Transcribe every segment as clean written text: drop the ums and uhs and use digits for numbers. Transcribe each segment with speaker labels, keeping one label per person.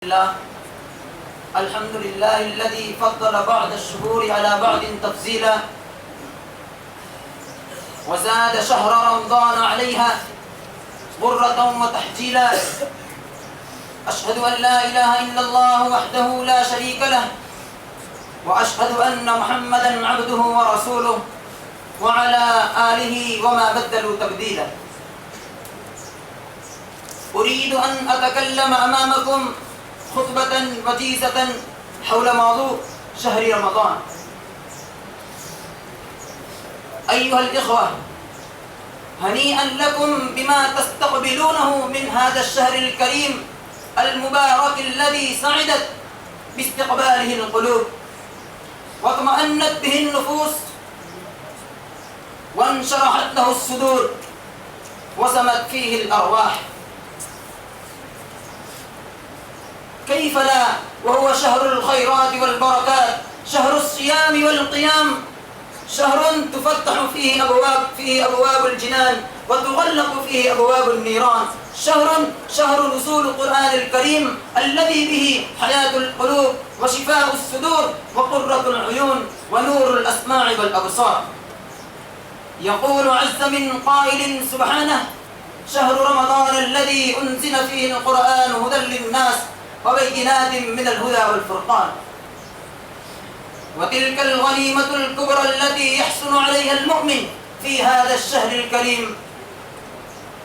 Speaker 1: الله. الحمد لله الذي فضل بعض الشهور على بعض تفضيلا وزاد شهر رمضان عليها غرة وتحجيلا. أشهد أن لا إله إلا الله وحده لا شريك له، وأشهد أن محمدا عبده ورسوله وعلى آله وما بدلوا تبديلا. أريد أن أتكلم أمامكم خطبة وجيزة حول موضوع شهر رمضان. أيها الإخوة، هنيئا لكم بما تستقبلونه من هذا الشهر الكريم المبارك الذي سعدت باستقباله القلوب واطمأنت به النفوس وانشرحت له الصدور وسمت فيه الأرواح. كيف لا وهو شهر الخيرات والبركات، شهر الصيام والقيام، شهر تفتح فيه أبواب الجنان وتغلق فيه أبواب النيران، شهر نزول القرآن الكريم الذي به حياة القلوب وشفاء الصدور وقرة العيون ونور الأسماع والأبصار. يقول عز من قائل سبحانه: شهر رمضان الذي أنزل فيه القرآن هدى للناس وبينات من الهدى والفرقان. وتلك الغنيمة الكبرى التي يحسن عليها المؤمن في هذا الشهر الكريم،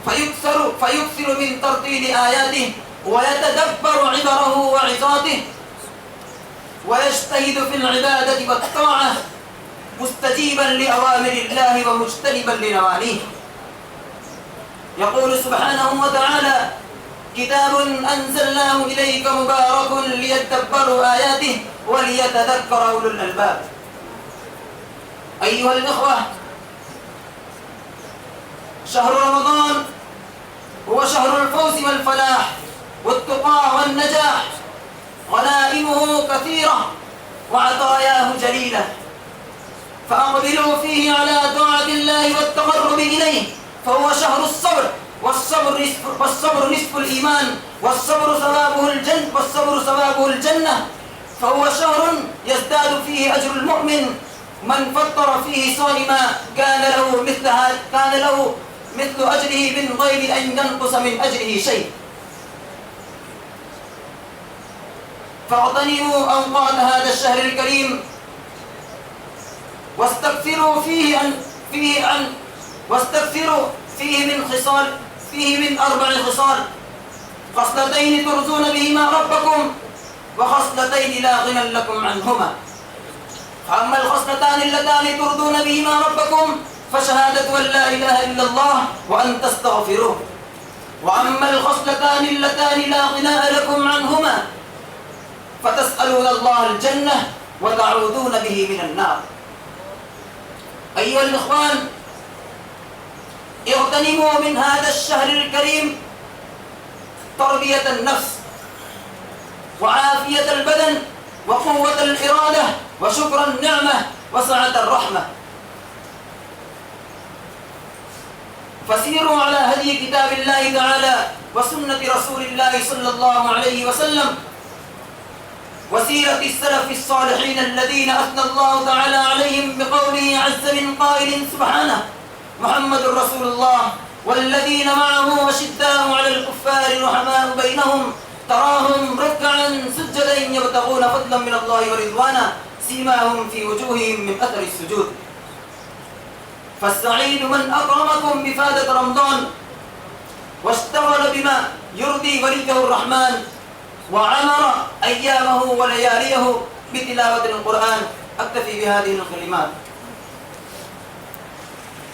Speaker 1: فيكثر من ترتيل آياته ويتدبر عبره وعظاته ويجتهد في العبادة والطاعة مستجيبا لأوامر الله ومجتنبا لنواهيه. يقول سبحانه وتعالى: كتاب أنزلناه إليك مبارك ليدبروا آياته وليتذكر أولو الألباب. أيها الإخوة، شهر رمضان هو شهر الفوز والفلاح والتقى والنجاح، غنائمه كثيرة وعطاياه جليلة، فأقبلوا فيه على طاعة الله والتقرب إليه، فهو شهر الصبر، والصبر نصف الإيمان، والصبر ثوابه الجنة، فهو شهر يزداد فيه أجر المؤمن. من فطر فيه صائما كان له مثل أجره من غير أن ينقص من أجره شيء. فاغتنموا أوقات هذا الشهر الكريم واستكثروا فيه من 4 خصال: خصلتين ترجون بهما ربكم وخصلتين لا غنى لكم عنهما. فأما الخصلتان اللتان ترضون بهما ربكم فشهادة أن لا إله إلا الله وأن تستغفروه، وأما الخصلتان اللتان لا غنى لكم عنهما فتسألون الله الجنة وتعوذون به من النار. أيها الإخوان، اغتنموا من هذا الشهر الكريم تربية النفس وعافية البدن وقوة الإرادة وشكر النعمة وسعة الرحمة. فسيروا على هدي كتاب الله تعالى وسنة رسول الله صلى الله عليه وسلم وسيرة السلف الصالحين الذين أثنى الله تعالى عليهم بقوله عز من قائل سبحانه: محمد رسول الله والذين معه أشداء على الكفار رحماء بينهم تراهم ركعا سجدا يبتغون فضلا من الله ورضوانا سيماهم في وجوههم من أثر السجود. فالسعيد من أكرمكم بفادة رمضان واشتغل بما يرضي وليه الرحمن وعمر أيامه ولياليه بتلاوة القرآن. أكتفي بهذه الكلمات.